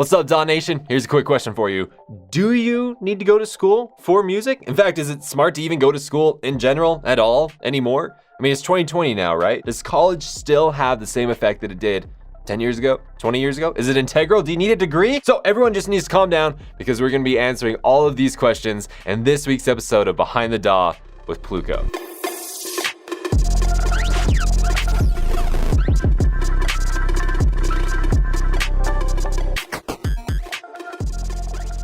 What's up, DAW Nation? Here's a quick question for you. Do you need to go to school for music? In fact, is it smart to even go to school in general at all anymore? I mean, it's 2020 now, right? Does college still have the same effect that it did 10 years ago, 20 years ago? Is it integral? Do you need a degree? So everyone just needs to calm down because we're gonna be answering all of these questions in this week's episode of Behind the DAW with Pluko.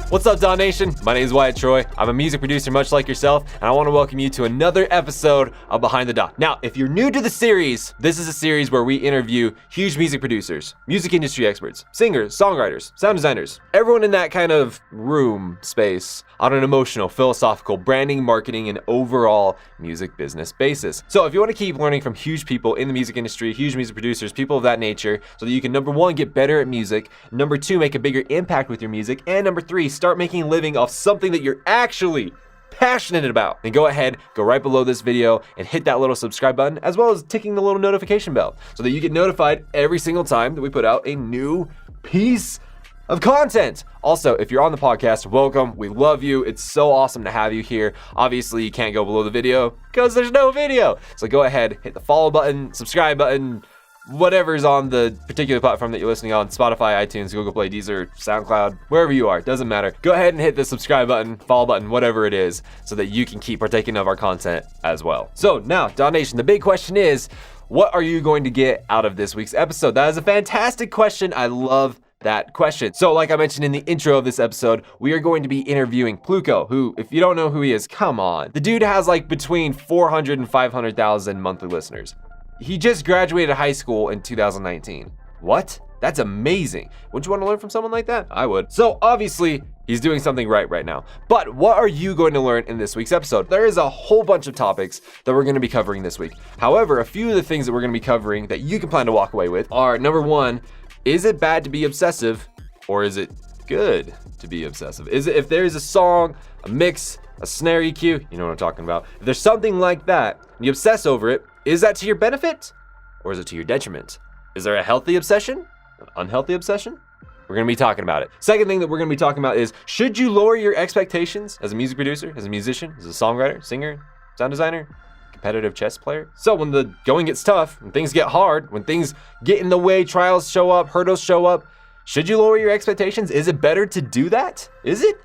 What's up, DAW Nation? My name is Wyatt Troy. I'm a music producer much like yourself, and I want to welcome you to another episode of Behind the DAW. Now, if you're new to the series, this is a series where we interview huge music producers, music industry experts, singers, songwriters, sound designers, everyone in that kind of room space on an emotional, philosophical, branding, marketing, and overall music business basis. So if you want to keep learning from huge people in the music industry, huge music producers, people of that nature, so that you can, number one, get better at music, number two, make a bigger impact with your music, and number three, start making a living off something that you're actually passionate about, then go ahead, go right below this video and hit that little subscribe button, as well as ticking the little notification bell so that you get notified every single time that we put out a new piece of content. Also, if you're on the podcast, welcome. We love you. It's so awesome to have you here. Obviously, you can't go below the video because there's no video. So go ahead, hit the follow button, subscribe button, whatever's on the particular platform that you're listening on, Spotify, iTunes, Google Play, Deezer, SoundCloud, wherever you are, doesn't matter. Go ahead and hit the subscribe button, follow button, whatever it is, so that you can keep partaking of our content as well. So now, DAW Nation, the big question is, what are you going to get out of this week's episode? That is a fantastic question. I love that question. So like I mentioned in the intro of this episode, we are going to be interviewing Pluko, who, if you don't know who he is, come on. The dude has like between 400 and 500,000 monthly listeners. He just graduated high school in 2019. What? That's amazing. Wouldn't you want to learn from someone like that? I would. So obviously, he's doing something right now. But what are you going to learn in this week's episode? There is a whole bunch of topics that we're going to be covering this week. However, a few of the things that we're going to be covering that you can plan to walk away with are, number one, is it bad to be obsessive, or is it good to be obsessive? Is it, if there's a song, a mix, a snare EQ, you know what I'm talking about. If there's something like that, and you obsess over it, is that to your benefit, or is it to your detriment? Is there a healthy obsession, an unhealthy obsession? We're gonna be talking about it. Second thing that we're gonna be talking about is, should you lower your expectations as a music producer, as a musician, as a songwriter, singer, sound designer, competitive chess player? So when the going gets tough, when things get hard, when things get in the way, trials show up, hurdles show up, should you lower your expectations? Is it better to do that? Is it?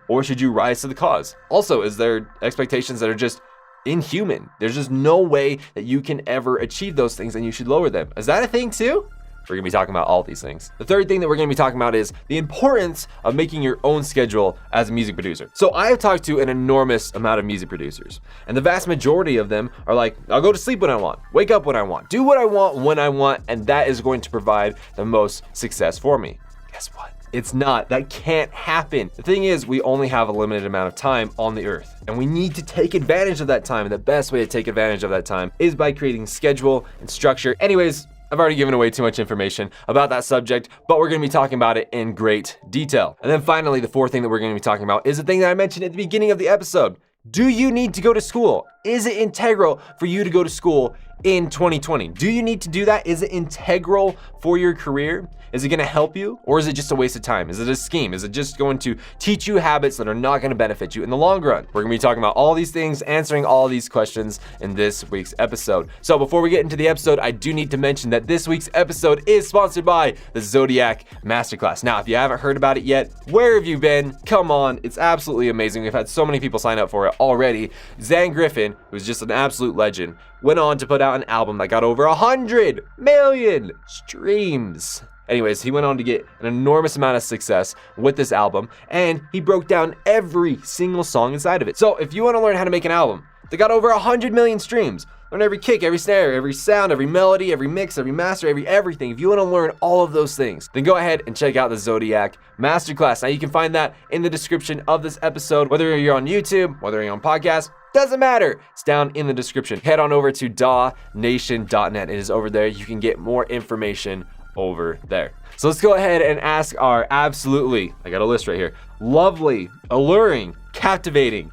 Or should you rise to the cause? Also, is there expectations that are just inhuman? There's just no way that you can ever achieve those things, and you should lower them. Is that a thing too? We're gonna be talking about all these things. The third thing that we're gonna be talking about is the importance of making your own schedule as a music producer. So I have talked to an enormous amount of music producers, and the vast majority of them are like, I'll go to sleep when I want, wake up when I want, do what I want when I want, and that is going to provide the most success for me. Guess what? It's not. That can't happen. The thing is, we only have a limited amount of time on the earth, and we need to take advantage of that time. And the best way to take advantage of that time is by creating schedule and structure. Anyways, I've already given away too much information about that subject, but we're gonna be talking about it in great detail. And then finally, the fourth thing that we're gonna be talking about is the thing that I mentioned at the beginning of the episode. Do you need to go to school? Is it integral for you to go to school in 2020? Do you need to do that? Is it integral for your career? Is it gonna help you, or is it just a waste of time? Is it a scheme? Is it just going to teach you habits that are not gonna benefit you in the long run? We're gonna be talking about all these things, answering all these questions in this week's episode. So before we get into the episode, I do need to mention that this week's episode is sponsored by the Zodiac Masterclass. Now, if you haven't heard about it yet, where have you been? Come on, it's absolutely amazing. We've had so many people sign up for it already. Zan Griffin, who's just an absolute legend, went on to put out an album that got over 100 million streams. Anyways, he went on to get an enormous amount of success with this album, and he broke down every single song inside of it. So if you want to learn how to make an album that got over 100 million streams, learn every kick, every snare, every sound, every melody, every mix, every master, everything. If you want to learn all of those things, then go ahead and check out the Zodiac Masterclass. Now you can find that in the description of this episode, whether you're on YouTube, whether you're on podcast, doesn't matter. It's down in the description. Head on over to dawnation.net. It is over there. You can get more information over there. So let's go ahead and ask our absolutely, I got a list right here, lovely, alluring, captivating,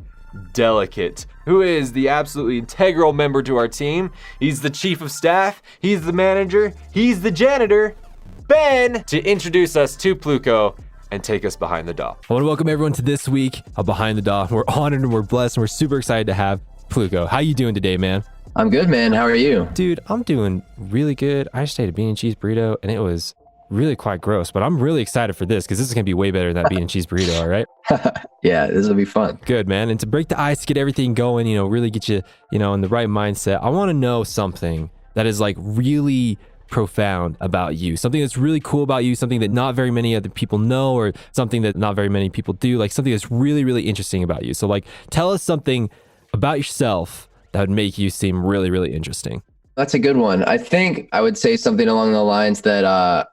delicate, who is the absolutely integral member to our team. He's the chief of staff, he's the manager, he's the janitor, Ben, to introduce us to Pluko and take us behind the DAW. I want to welcome everyone to this week of Behind the DAW. We're honored and we're blessed and we're super excited to have Pluko. How you doing today, man? I'm good, man. How are you? Dude, I'm doing really good. I just ate a bean and cheese burrito and it was really quite gross, but I'm really excited for this because this is going to be way better than that bean and cheese burrito, all right? Yeah, this will be fun. Good, man. And to break the ice, to get everything going, really get you, in the right mindset, I want to know something that is like really profound about you, something that's really cool about you, something that not very many other people know, or something that not very many people do, like something that's really, really interesting about you. So like, tell us something about yourself that would make you seem really, really interesting. That's a good one. I think I would say something along the lines that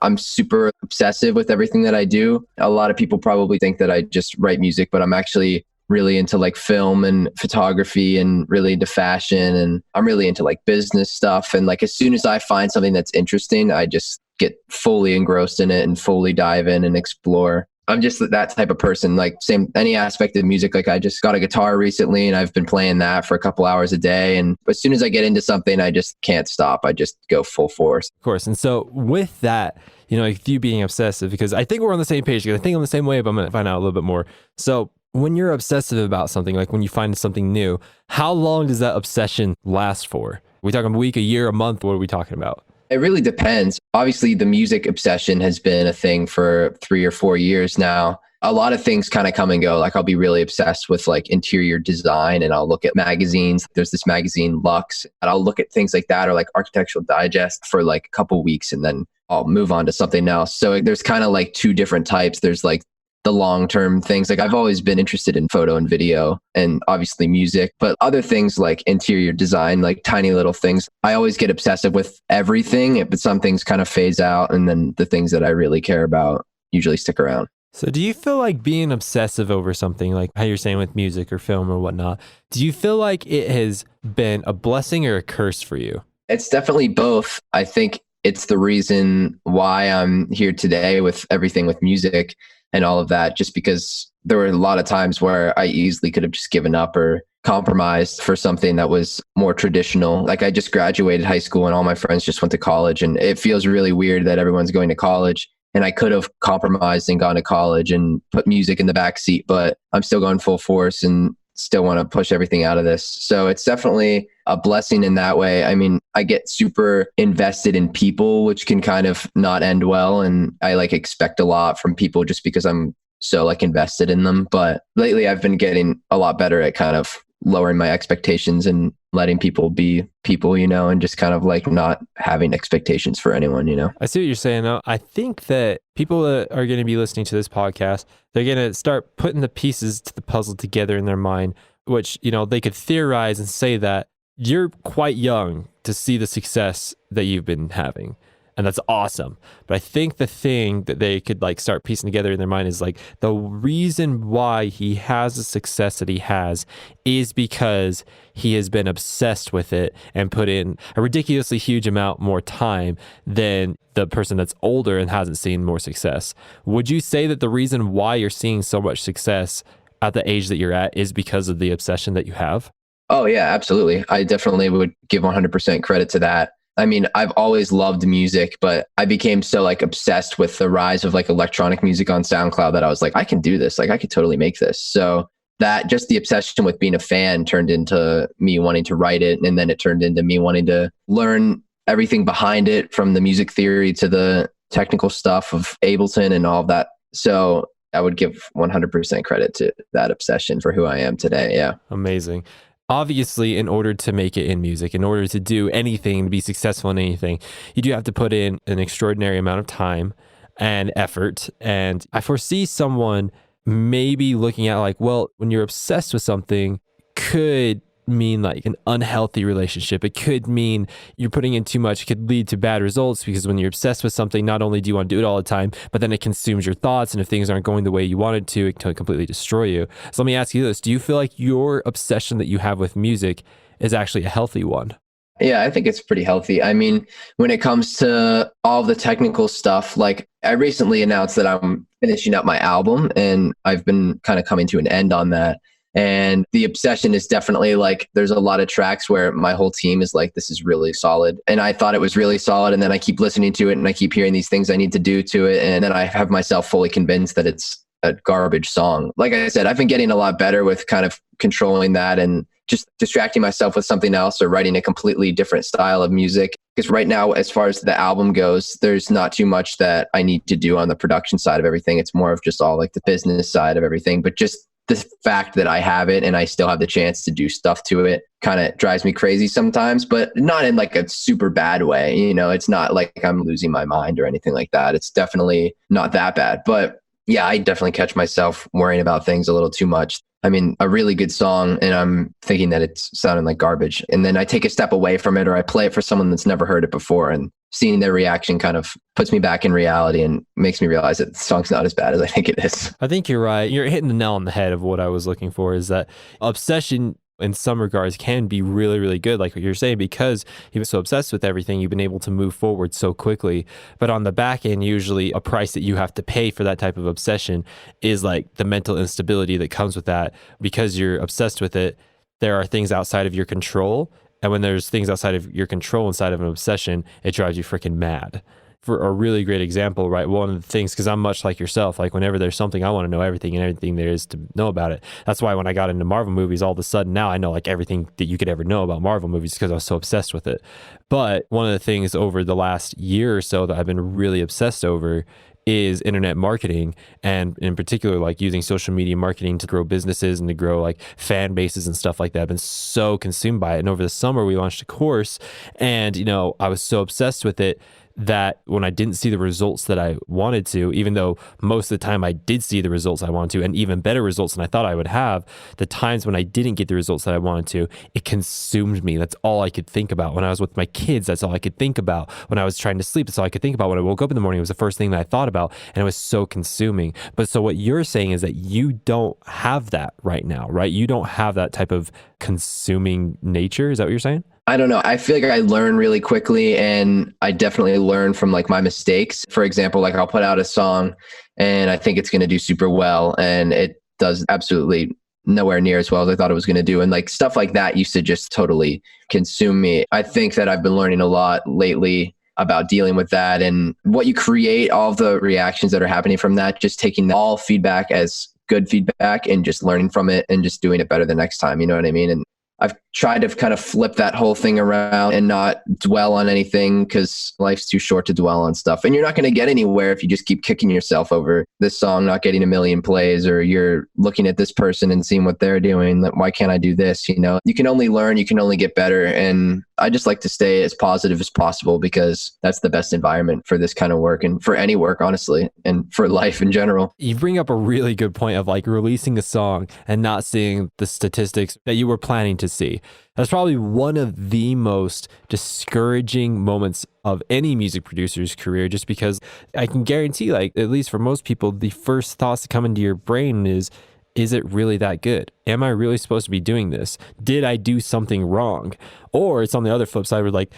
I'm super obsessive with everything that I do. A lot of people probably think that I just write music, but I'm actually really into like film and photography and really into fashion. And I'm really into like business stuff. And like, as soon as I find something that's interesting, I just get fully engrossed in it and fully dive in and explore. I'm just that type of person, like any aspect of music. Like I just got a guitar recently and I've been playing that for a couple hours a day. And as soon as I get into something, I just can't stop. I just go full force. Of course. And so with that, like you being obsessive, because I think we're on the same page, because I think I'm the same way, but I'm going to find out a little bit more. So when you're obsessive about something, like when you find something new, how long does that obsession last for? Are we talking a week, a year, a month? What are we talking about? It really depends. Obviously, the music obsession has been a thing for 3 or 4 years now. A lot of things kind of come and go. Like I'll be really obsessed with like interior design and I'll look at magazines. There's this magazine Lux and I'll look at things like that, or like Architectural Digest for like a couple weeks and then I'll move on to something else. So there's kind of like two different types. There's like the long-term things. Like I've always been interested in photo and video and obviously music, but other things like interior design, like tiny little things. I always get obsessive with everything, but some things kind of phase out. And then the things that I really care about usually stick around. So do you feel like being obsessive over something, like how you're saying with music or film or whatnot, do you feel like it has been a blessing or a curse for you? It's definitely both. I think it's the reason why I'm here today with everything with music and all of that, just because there were a lot of times where I easily could have just given up or compromised for something that was more traditional. Like I just graduated high school and all my friends just went to college, and it feels really weird that everyone's going to college. And I could have compromised and gone to college and put music in the back seat, but I'm still going full force and still want to push everything out of this. So it's definitely a blessing in that way. I mean, I get super invested in people, which can kind of not end well. And I like expect a lot from people just because I'm so like invested in them. But lately I've been getting a lot better at kind of lowering my expectations and letting people be people, and just kind of like not having expectations for anyone, I see what you're saying. I think that people that are going to be listening to this podcast, they're going to start putting the pieces to the puzzle together in their mind, which, they could theorize and say that you're quite young to see the success that you've been having. And that's awesome. But I think the thing that they could like start piecing together in their mind is like the reason why he has the success that he has is because he has been obsessed with it and put in a ridiculously huge amount more time than the person that's older and hasn't seen more success. Would you say that the reason why you're seeing so much success at the age that you're at is because of the obsession that you have? Oh yeah, absolutely. I definitely would give 100% credit to that. I mean, I've always loved music, but I became so like obsessed with the rise of like electronic music on SoundCloud that I was like, I can do this. Like I could totally make this. So that just the obsession with being a fan turned into me wanting to write it. And then it turned into me wanting to learn everything behind it, from the music theory to the technical stuff of Ableton and all of that. So I would give 100% credit to that obsession for who I am today. Yeah. Amazing. Obviously, in order to make it in music, in order to do anything, to be successful in anything, you do have to put in an extraordinary amount of time and effort. And I foresee someone maybe looking at like, well, when you're obsessed with something, could mean like an unhealthy relationship. It could mean you're putting in too much. It could lead to bad results, because when you're obsessed with something, not only do you want to do it all the time, but then it consumes your thoughts. And if things aren't going the way you wanted to, it can completely destroy you. So let me ask you this. Do you feel like your obsession that you have with music is actually a healthy one? Yeah, I think it's pretty healthy. I mean, when it comes to all the technical stuff, like I recently announced that I'm finishing up my album and I've been kind of coming to an end on that. And the obsession is definitely like, there's a lot of tracks where my whole team is like, this is really solid. And I thought it was really solid. And then I keep listening to it and I keep hearing these things I need to do to it. And then I have myself fully convinced that it's a garbage song. Like I said, I've been getting a lot better with kind of controlling that and just distracting myself with something else or writing a completely different style of music. Because right now, as far as the album goes, there's not too much that I need to do on the production side of everything. It's more of just all like the business side of everything. But just the fact that I have it and I still have the chance to do stuff to it kind of drives me crazy sometimes, but not in like a super bad way. You know, it's not like I'm losing my mind or anything like that. It's definitely not that bad. But yeah, I definitely catch myself worrying about things a little too much. I mean, a really good song and I'm thinking that it's sounding like garbage. And then I take a step away from it or I play it for someone that's never heard it before, and seeing their reaction kind of puts me back in reality and makes me realize that the song's not as bad as I think it is. I think you're right. You're hitting the nail on the head of what I was looking for, is that obsession in some regards can be really, really good, like what you're saying, because you've been so obsessed with everything, you've been able to move forward so quickly. But on the back end, usually a price that you have to pay for that type of obsession is like the mental instability that comes with that. Because you're obsessed with it, there are things outside of your control. And when there's things outside of your control inside of an obsession, it drives you freaking mad. For a really great example, right? One of the things, because I'm much like yourself, like whenever there's something, I want to know everything and everything there is to know about it. That's why when I got into Marvel movies, all of a sudden now I know like everything that you could ever know about Marvel movies because I was so obsessed with it. But one of the things over the last year or so that I've been really obsessed over is internet marketing, and in particular like using social media marketing to grow businesses and to grow like fan bases and stuff like that. I've been so consumed by it. And over the summer we launched a course, and you know, I was so obsessed with it that when I didn't see the results that I wanted to, even though most of the time I did see the results I wanted to and even better results than I thought I would have, the times when I didn't get the results that I wanted to, it consumed me. That's all I could think about. When I was with my kids, that's all I could think about. When I was trying to sleep, that's all I could think about. When I woke up in the morning, it was the first thing that I thought about, and it was so consuming. But so what you're saying is that you don't have that right now, right? You don't have that type of consuming nature. Is that what you're saying? I don't know. I feel like I learn really quickly, and I definitely learn from like my mistakes. For example, like I'll put out a song and I think it's going to do super well, and it does absolutely nowhere near as well as I thought it was going to do. And like stuff like that used to just totally consume me. I think that I've been learning a lot lately about dealing with that and what you create, all of the reactions that are happening from that, just taking all feedback as good feedback and just learning from it and just doing it better the next time. You know what I mean? And I've tried to kind of flip that whole thing around and not dwell on anything, because life's too short to dwell on stuff. And you're not going to get anywhere if you just keep kicking yourself over this song not getting 1 million plays, or you're looking at this person and seeing what they're doing. Why can't I do this? You know, you can only learn, you can only get better. And I just like to stay as positive as possible, because that's the best environment for this kind of work and for any work, honestly, and for life in general. You bring up a really good point of like releasing a song and not seeing the statistics that you were planning to see. That's probably one of the most discouraging moments of any music producer's career, just because I can guarantee, like, at least for most people, the first thoughts that come into your brain is it really that good? Am I really supposed to be doing this? Did I do something wrong? Or it's on the other flip side where like,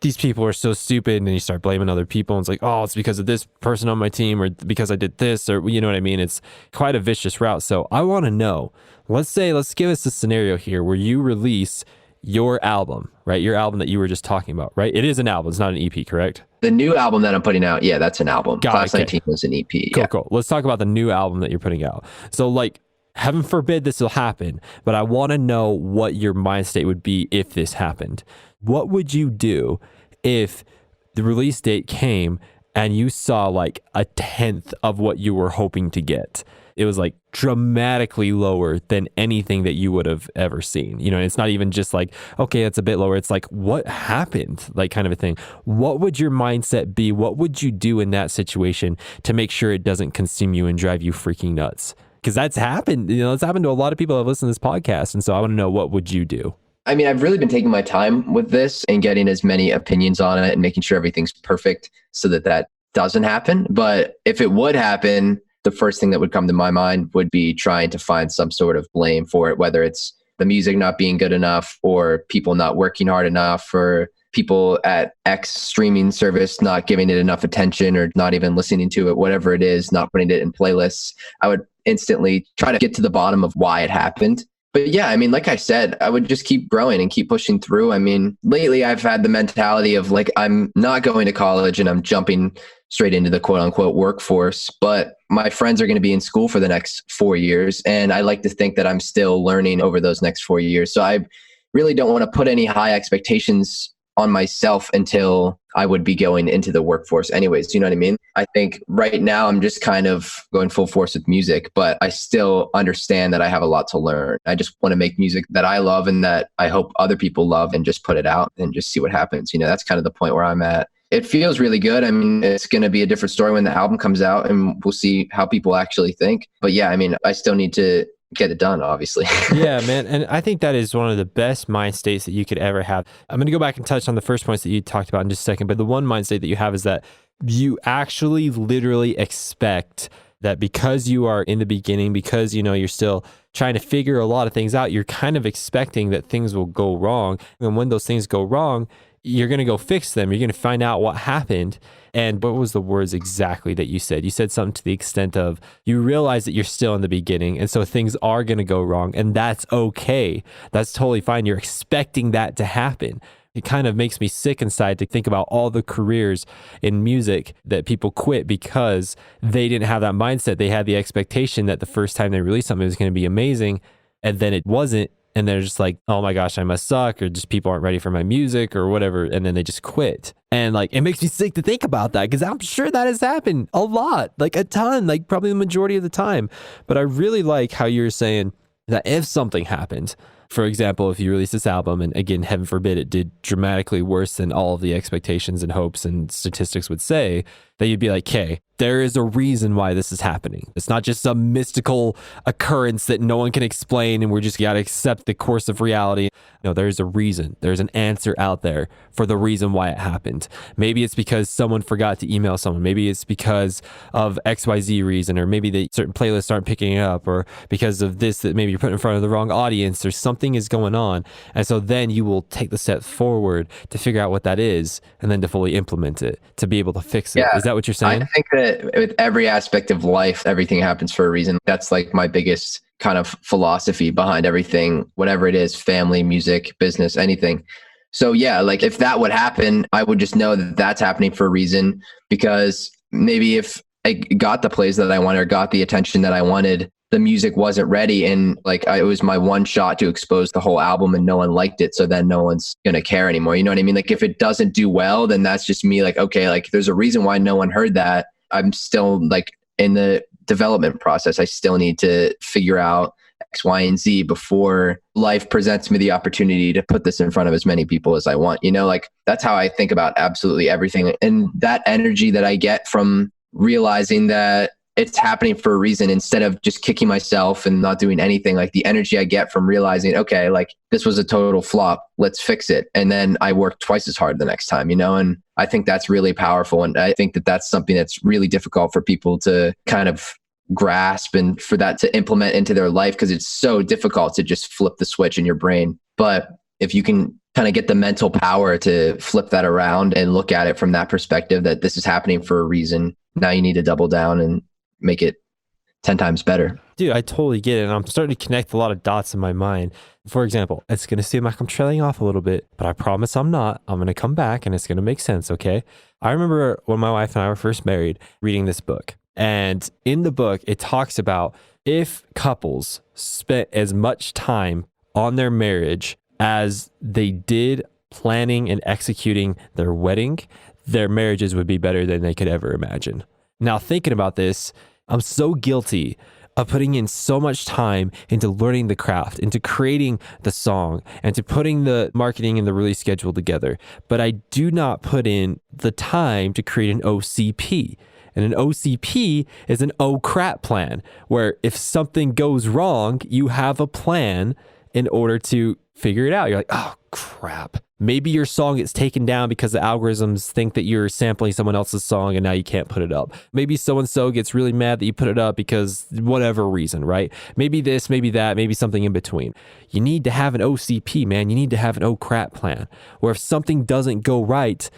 these people are so stupid, and then you start blaming other people, and it's like, oh, it's because of this person on my team, or because I did this, or you know what I mean? It's quite a vicious route. So I want to know, let's give us a scenario here where you release your album, right? Your album that you were just talking about, right? It is an album. It's not an EP, correct? The new album that I'm putting out, yeah, that's an album. Class 19 was an EP. Cool, yeah. cool. Let's talk about the new album that you're putting out. So like, heaven forbid this will happen, but I want to know what your mind state would be if this happened. What would you do if the release date came and you saw like 1/10 of what you were hoping to get? It was like dramatically lower than anything that you would have ever seen. You know, it's not even just like, okay, it's a bit lower. It's like, what happened? Like kind of a thing. What would your mindset be? What would you do in that situation to make sure it doesn't consume you and drive you freaking nuts? Because that's happened. You know, it's happened to a lot of people that have listened to this podcast. And so I want to know, what would you do? I mean, I've really been taking my time with this and getting as many opinions on it and making sure everything's perfect so that that doesn't happen. But if it would happen, the first thing that would come to my mind would be trying to find some sort of blame for it, whether it's the music not being good enough, or people not working hard enough, or people at X streaming service not giving it enough attention, or not even listening to it, whatever it is, not putting it in playlists. I would instantly try to get to the bottom of why it happened. But yeah, I mean, like I said, I would just keep growing and keep pushing through. I mean, lately I've had the mentality of like, I'm not going to college and I'm jumping straight into the quote unquote workforce, but my friends are going to be in school for the next 4 years. And I like to think that I'm still learning over those next 4 years. So I really don't want to put any high expectations on myself until I would be going into the workforce anyways. You know what I mean? I think right now I'm just kind of going full force with music, but I still understand that I have a lot to learn. I just want to make music that I love and that I hope other people love and just put it out and just see what happens. You know, that's kind of the point where I'm at. It feels really good. I mean, it's going to be a different story when the album comes out and we'll see how people actually think. But yeah, I mean, I still need to get it done, obviously. Yeah, man. And I think that is one of the best mind states that you could ever have. I'm going to go back and touch on the first points that you talked about in just a second. But the one mind state that you have is that you actually literally expect that because you are in the beginning, because, you know, you're still trying to figure a lot of things out, you're kind of expecting that things will go wrong. And when those things go wrong, you're going to go fix them. You're going to find out what happened. And what was the words exactly that you said? You said something to the extent of you realize that you're still in the beginning. And so things are going to go wrong. And that's okay. That's totally fine. You're expecting that to happen. It kind of makes me sick inside to think about all the careers in music that people quit because they didn't have that mindset. They had the expectation that the first time they released something, it was going to be amazing. And then it wasn't. And they're just like, oh my gosh, I must suck, or just people aren't ready for my music or whatever. And then they just quit. And like, it makes me sick to think about that because I'm sure that has happened a lot, like a ton, like probably the majority of the time. But I really like how you're saying that if something happened, for example, if you release this album and again, heaven forbid, it did dramatically worse than all of the expectations and hopes and statistics would say, that you'd be like, okay, there is a reason why this is happening. It's not just some mystical occurrence that no one can explain and we're just got to accept the course of reality. No, there's a reason. There's an answer out there for the reason why it happened. Maybe it's because someone forgot to email someone. Maybe it's because of XYZ reason, or maybe the certain playlists aren't picking it up, or because of this that maybe you're putting in front of the wrong audience, or something is going on. And so then you will take the step forward to figure out what that is and then to fully implement it, to be able to fix it. Yeah. Is that what you're saying? I think that with every aspect of life, everything happens for a reason. That's like my biggest kind of philosophy behind everything, whatever it is, family, music, business, anything. So yeah, like if that would happen, I would just know that that's happening for a reason, because maybe if I got the plays that I wanted or got the attention that I wanted, the music wasn't ready. And like, it was my one shot to expose the whole album and no one liked it. So then no one's going to care anymore. You know what I mean? Like if it doesn't do well, then that's just me like, okay, like there's a reason why no one heard that. I'm still like in the development process. I still need to figure out X, Y, and Z before life presents me the opportunity to put this in front of as many people as I want. You know, like that's how I think about absolutely everything. And that energy that I get from realizing that it's happening for a reason, instead of just kicking myself and not doing anything, like the energy I get from realizing, okay, like this was a total flop, let's fix it. And then I work twice as hard the next time, you know? And I think that's really powerful. And I think that that's something that's really difficult for people to kind of grasp and for that to implement into their life, because it's so difficult to just flip the switch in your brain. But if you can kind of get the mental power to flip that around and look at it from that perspective, that this is happening for a reason, now you need to double down and make it 10 times better. Dude, I totally get it. And I'm starting to connect a lot of dots in my mind. For example, it's going to seem like I'm trailing off a little bit, but I promise I'm not. I'm going to come back and it's going to make sense, okay? I remember when my wife and I were first married, reading this book. And in the book, it talks about if couples spent as much time on their marriage as they did planning and executing their wedding, their marriages would be better than they could ever imagine. Now, thinking about this, I'm so guilty of putting in so much time into learning the craft, into creating the song, and to putting the marketing and the release schedule together. But I do not put in the time to create an OCP. And an OCP is an oh crap plan, where if something goes wrong, you have a plan in order to figure it out. You're like, oh crap. Maybe your song gets taken down because the algorithms think that you're sampling someone else's song and now you can't put it up. Maybe so-and-so gets really mad that you put it up because whatever reason, right? Maybe this, maybe that, maybe something in between. You need to have an OCP, man. You need to have an oh crap plan, where if something doesn't go right,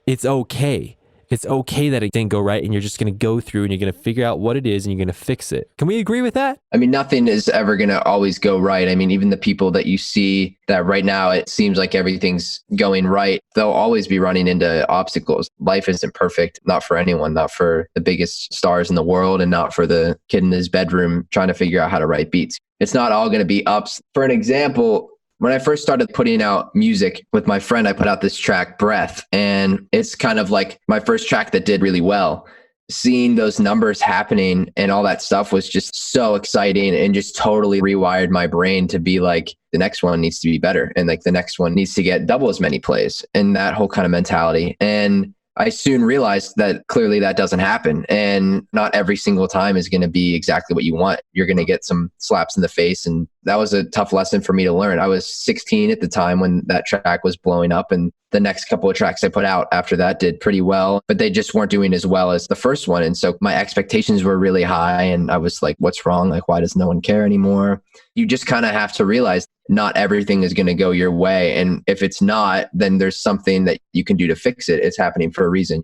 it's okay. It's okay that it didn't go right, and you're just going to go through and you're going to figure out what it is and you're going to fix it. Can we agree with that? I mean, nothing is ever going to always go right. I mean, even the people that you see that right now, it seems like everything's going right, they'll always be running into obstacles. Life isn't perfect, not for anyone, not for the biggest stars in the world, and not for the kid in his bedroom trying to figure out how to write beats. It's not all going to be ups. For an example, when I first started putting out music with my friend, I put out this track, Breath, and it's kind of like my first track that did really well. Seeing those numbers happening and all that stuff was just so exciting, and just totally rewired my brain to be like, the next one needs to be better. And like the next one needs to get double as many plays, and that whole kind of mentality. And I soon realized that clearly that doesn't happen. And not every single time is going to be exactly what you want. You're going to get some slaps in the face. And that was a tough lesson for me to learn. I was 16 at the time when that track was blowing up. And the next couple of tracks I put out after that did pretty well, but they just weren't doing as well as the first one. And so my expectations were really high. And I was like, what's wrong? Like, why does no one care anymore? You just kind of have to realize not everything is going to go your way. And if it's not, then there's something that you can do to fix it. It's happening for a reason.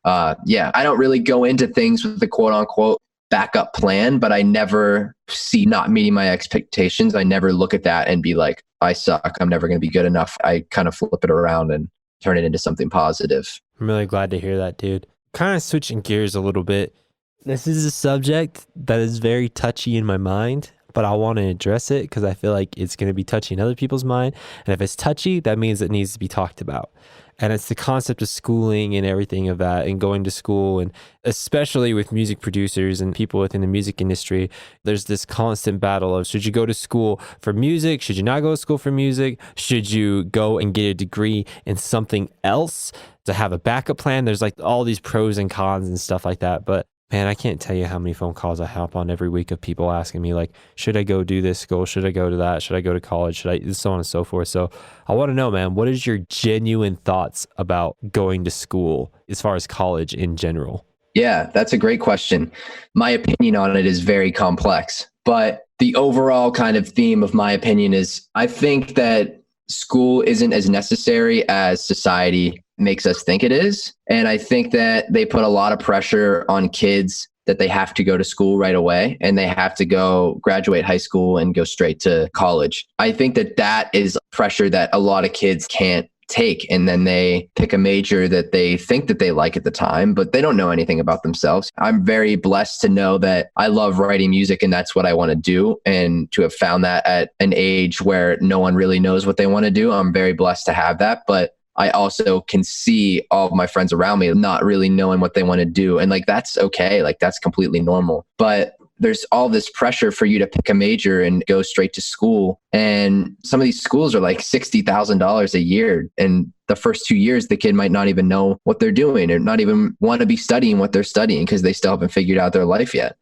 I don't really go into things with the quote unquote backup plan, but I never see not meeting my expectations. I never look at that and be like, I suck, I'm never going to be good enough. I kind of flip it around and turn it into something positive. I'm really glad to hear that, dude. Kind of switching gears a little bit. This is a subject that is very touchy in my mind, but I want to address it because I feel like it's going to be touchy in other people's mind. And if it's touchy, that means it needs to be talked about. And it's the concept of schooling and everything of that, and going to school, and especially with music producers and people within the music industry, there's this constant battle of, should you go to school for music? Should you not go to school for music? Should you go and get a degree in something else to have a backup plan? There's like all these pros and cons and stuff like that. But man, I can't tell you how many phone calls I hop on every week of people asking me like, should I go do this school? Should I go to that? Should I go to college? Should I, so on and so forth. So I want to know, man, what is your genuine thoughts about going to school as far as college in general? Yeah, that's a great question. My opinion on it is very complex, but the overall kind of theme of my opinion is I think that school isn't as necessary as society makes us think it is. And I think that they put a lot of pressure on kids that they have to go to school right away, and they have to go graduate high school and go straight to college. I think that that is pressure that a lot of kids can't take, and then they pick a major that they think that they like at the time, but they don't know anything about themselves. I'm very blessed to know that I love writing music and that's what I want to do, and to have found that at an age where no one really knows what they want to do. I'm very blessed to have that, but I also can see all of my friends around me not really knowing what they want to do. And like, that's okay. Like, that's completely normal. But there's all this pressure for you to pick a major and go straight to school. And some of these schools are like $60,000 a year. And the first 2 years, the kid might not even know what they're doing, or not even want to be studying what they're studying because they still haven't figured out their life yet.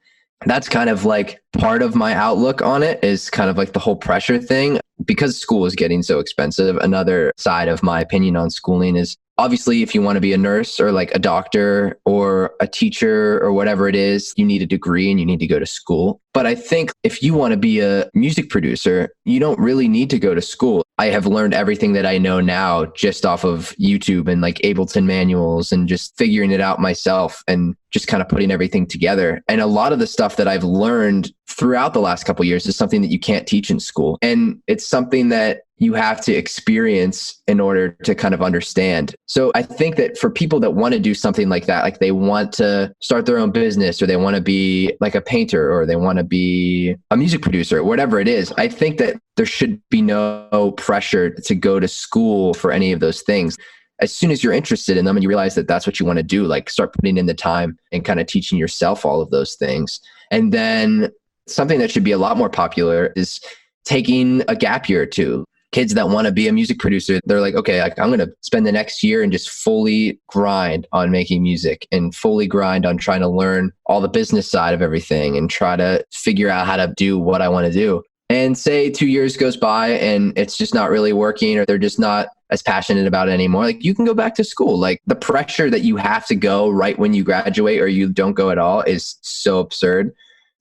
That's kind of like part of my outlook on it, is kind of like the whole pressure thing. Because school is getting so expensive, another side of my opinion on schooling is, obviously, if you want to be a nurse or like a doctor or a teacher or whatever it is, you need a degree and you need to go to school. But I think if you want to be a music producer, you don't really need to go to school. I have learned everything that I know now just off of YouTube and like Ableton manuals, and just figuring it out myself and just kind of putting everything together. And a lot of the stuff that I've learned throughout the last couple of years is something that you can't teach in school. And it's something that you have to experience in order to kind of understand. So I think that for people that want to do something like that, like they want to start their own business, or they want to be like a painter, or they want to be a music producer, whatever it is, I think that there should be no pressure to go to school for any of those things. As soon as you're interested in them and you realize that that's what you want to do, like start putting in the time and kind of teaching yourself all of those things. And then something that should be a lot more popular is taking a gap year or two. Kids that want to be a music producer, they're like, okay, I'm going to spend the next year and just fully grind on making music, and fully grind on trying to learn all the business side of everything, and try to figure out how to do what I want to do. And say 2 years goes by and it's just not really working, or they're just not as passionate about it anymore. Like, you can go back to school. Like, the pressure that you have to go right when you graduate or you don't go at all is so absurd.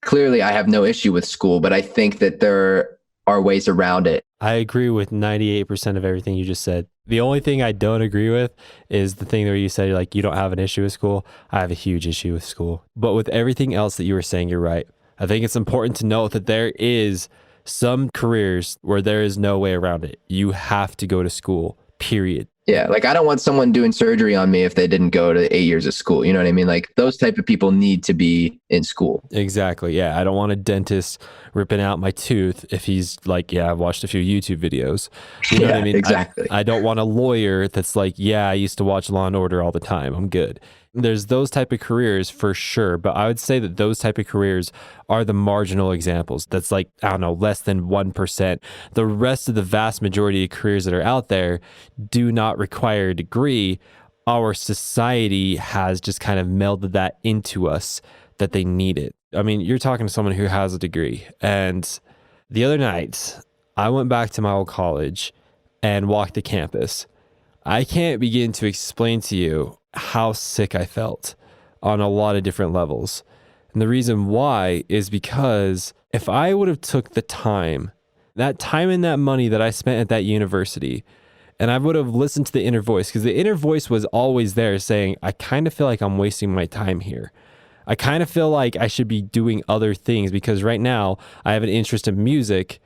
Clearly, I have no issue with school, but I think that there are ways around it. I agree with 98% of everything you just said. The only thing I don't agree with is the thing where you said like you don't have an issue with school. I have a huge issue with school. But with everything else that you were saying, you're right. I think it's important to note that there is some careers where there is no way around it. You have to go to school, period. Yeah, like I don't want someone doing surgery on me if they didn't go to 8 years of school. You know what I mean? Like those type of people need to be in school. Exactly. Yeah. I don't want a dentist ripping out my tooth if he's like, yeah, I've watched a few YouTube videos. You know what I mean? Exactly. I don't want a lawyer that's like, yeah, I used to watch Law and Order all the time. I'm good. There's those type of careers for sure. But I would say that those type of careers are the marginal examples. That's like, I don't know, less than 1%. The rest of the vast majority of careers that are out there do not require a degree. Our society has just kind of melded that into us that they need it. I mean, you're talking to someone who has a degree. And the other night, I went back to my old college and walked the campus. I can't begin to explain to you how sick I felt on a lot of different levels. And the reason why is because if I would have took the time, that time and that money that I spent at that university, and I would have listened to the inner voice, because the inner voice was always there saying, I kind of feel like I'm wasting my time here. I kind of feel like I should be doing other things because right now I have an interest in music,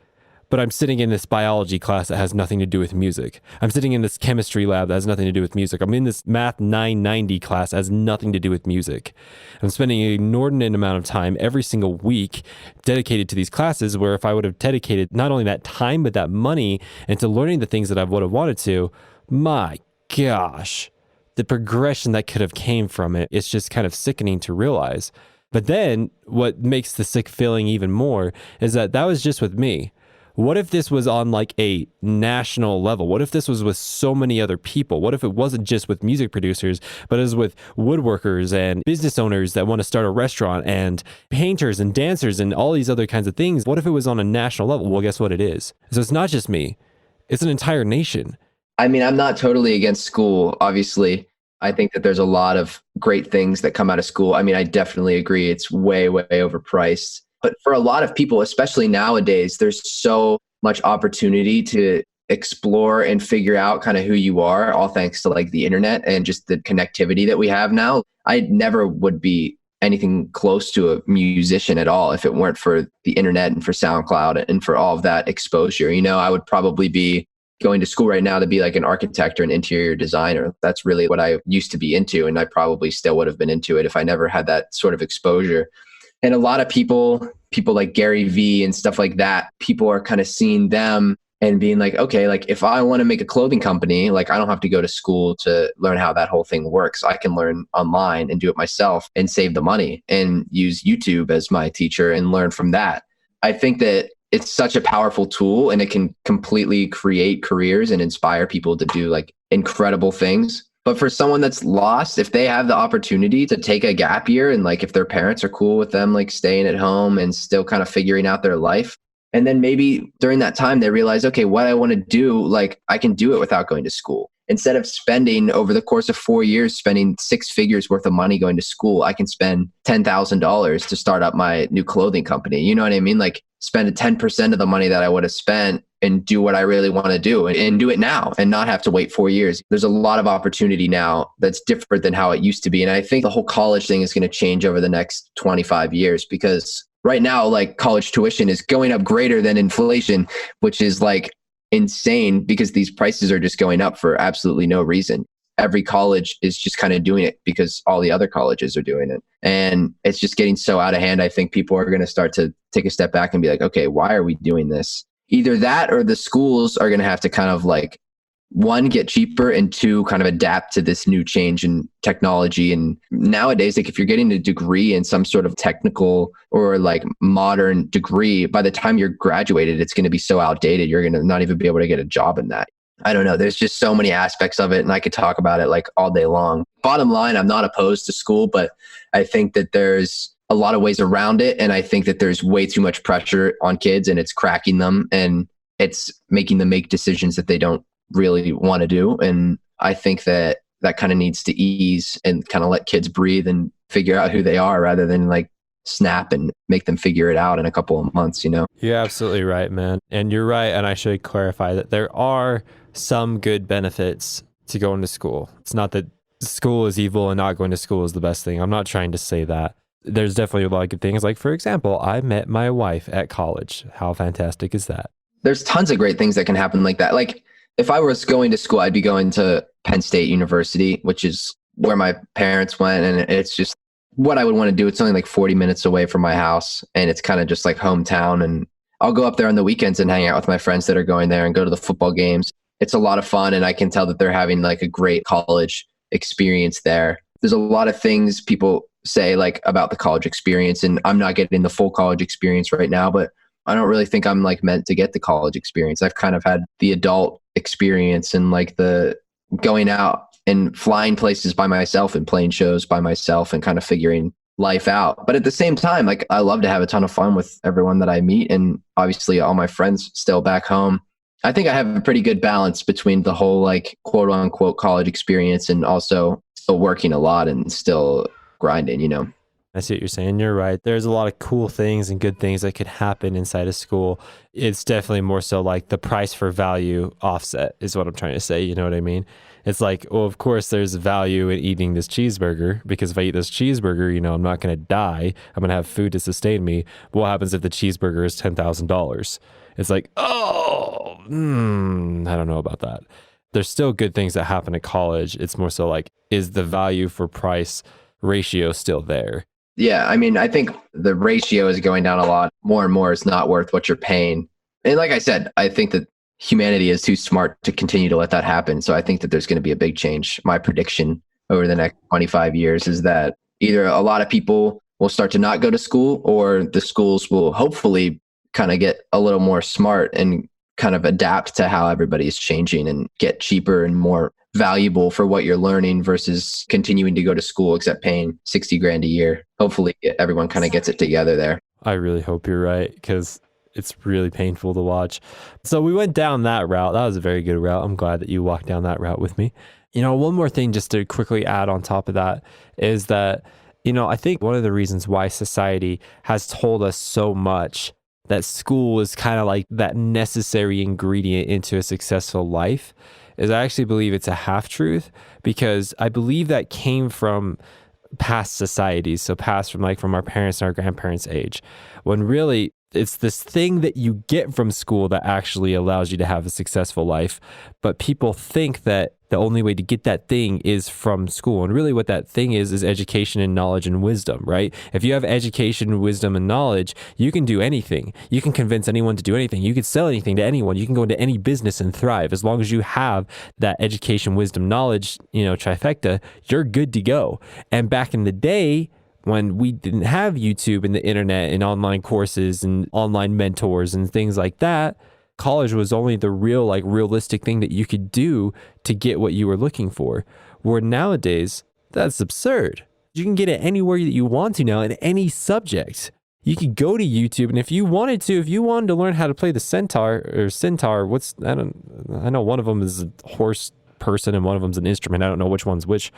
but I'm sitting in this biology class that has nothing to do with music. I'm sitting in this chemistry lab that has nothing to do with music. I'm in this math 990 class that has nothing to do with music. I'm spending an inordinate amount of time every single week dedicated to these classes where if I would have dedicated not only that time, but that money into learning the things that I would have wanted to, my gosh, the progression that could have came from it, it's just kind of sickening to realize. But then what makes the sick feeling even more is that was just with me. What if this was on like a national level? What if this was with so many other people? What if it wasn't just with music producers, but it was with woodworkers and business owners that want to start a restaurant and painters and dancers and all these other kinds of things? What if it was on a national level? Well, guess what it is? So it's not just me. It's an entire nation. I mean, I'm not totally against school, obviously. I think that there's a lot of great things that come out of school. I mean, I definitely agree. It's way, way overpriced. But for a lot of people, especially nowadays, there's so much opportunity to explore and figure out kind of who you are, all thanks to like the internet and just the connectivity that we have now. I never would be anything close to a musician at all if it weren't for the internet and for SoundCloud and for all of that exposure. You know, I would probably be going to school right now to be like an architect or an interior designer. That's really what I used to be into. And I probably still would have been into it if I never had that sort of exposure. And a lot of people like Gary Vee and stuff like that, people are kind of seeing them and being like, okay, like if I want to make a clothing company, like I don't have to go to school to learn how that whole thing works. I can learn online and do it myself and save the money and use YouTube as my teacher and learn from that. I think that it's such a powerful tool and it can completely create careers and inspire people to do like incredible things. But for someone that's lost, if they have the opportunity to take a gap year and like if their parents are cool with them like staying at home and still kind of figuring out their life, and then maybe during that time they realize, okay, what I want to do, like I can do it without going to school. Instead of spending over the course of 4 years, spending 6 figures worth of money going to school, I can spend $10,000 to start up my new clothing company. You know what I mean? Like spend 10% of the money that I would have spent and do what I really want to do and do it now and not have to wait 4 years. There's a lot of opportunity now that's different than how it used to be. And I think the whole college thing is going to change over the next 25 years because right now, like college tuition is going up greater than inflation, which is like insane because these prices are just going up for absolutely no reason. Every college is just kind of doing it because all the other colleges are doing it. And it's just getting so out of hand. I think people are going to start to take a step back and be like, okay, why are we doing this? Either that or the schools are going to have to kind of like, one, get cheaper, and two, kind of adapt to this new change in technology. And nowadays, like if you're getting a degree in some sort of technical or like modern degree, by the time you're graduated, it's going to be so outdated. You're going to not even be able to get a job in that. I don't know. There's just so many aspects of it and I could talk about it like all day long. Bottom line, I'm not opposed to school, but I think that there's a lot of ways around it. And I think that there's way too much pressure on kids and it's cracking them and it's making them make decisions that they don't really want to do. And I think that that kind of needs to ease and kind of let kids breathe and figure out who they are rather than like snap and make them figure it out in a couple of months, you know? You're absolutely right, man. And you're right. And I should clarify that there are some good benefits to going to school. It's not that school is evil and not going to school is the best thing. I'm not trying to say that. There's definitely a lot of good things. Like, for example, I met my wife at college. How fantastic is that? There's tons of great things that can happen like that. Like if I was going to school, I'd be going to Penn State University, which is where my parents went. And it's just what I would want to do. It's only like 40 minutes away from my house. And it's kind of just like hometown. And I'll go up there on the weekends and hang out with my friends that are going there and go to the football games. It's a lot of fun. And I can tell that they're having like a great college experience there. There's a lot of things people say like about the college experience, and I'm not getting the full college experience right now, but I don't really think I'm like meant to get the college experience. I've kind of had the adult experience and like the going out and flying places by myself and playing shows by myself and kind of figuring life out. But at the same time, like I love to have a ton of fun with everyone that I meet, and obviously all my friends still back home. I think I have a pretty good balance between the whole like quote unquote college experience and also still working a lot and still grinding, you know. I see what you're saying. You're right. There's a lot of cool things and good things that could happen inside of school. It's definitely more so like the price for value offset is what I'm trying to say. You know what I mean? It's like, well, of course there's value in eating this cheeseburger, because if I eat this cheeseburger, you know, I'm not going to die. I'm going to have food to sustain me. But what happens if the cheeseburger is $10,000? It's like, oh, I don't know about that. There's still good things that happen at college. It's more so like, is the value for price ratio still there? Yeah, I mean, I think the ratio is going down a lot. More and more is not worth what you're paying. And like I said, I think that humanity is too smart to continue to let that happen. So I think that there's going to be a big change. My prediction over the next 25 years is that either a lot of people will start to not go to school, or the schools will hopefully kind of get a little more smart and kind of adapt to how everybody is changing and get cheaper and more valuable for what you're learning versus continuing to go to school except paying 60 grand a year. Hopefully everyone kind of gets it together there. I really hope you're right, because it's really painful to watch. So we went down that route. That was a very good route. I'm glad that you walked down that route with me. You know, one more thing just to quickly add on top of that is that, you know, I think one of the reasons why society has told us so much that school is kind of like that necessary ingredient into a successful life is I actually believe it's a half truth, because I believe that came from past societies. So past from our parents and our grandparents' age, when really it's this thing that you get from school that actually allows you to have a successful life. But people think that the only way to get that thing is from school. And really what that thing is education and knowledge and wisdom, right? If you have education, wisdom, and knowledge, you can do anything. You can convince anyone to do anything. You can sell anything to anyone. You can go into any business and thrive. As long as you have that education, wisdom, knowledge, you know, trifecta, you're good to go. And back in the day, when we didn't have YouTube and the internet and online courses and online mentors and things like that, college was only the real, like, realistic thing that you could do to get what you were looking for. Where nowadays, that's absurd. You can get it anywhere that you want to now in any subject. You could go to YouTube, and if you wanted to learn how to play the centaur, I know one of them is a horse person and one of them's an instrument. I don't know which one's which.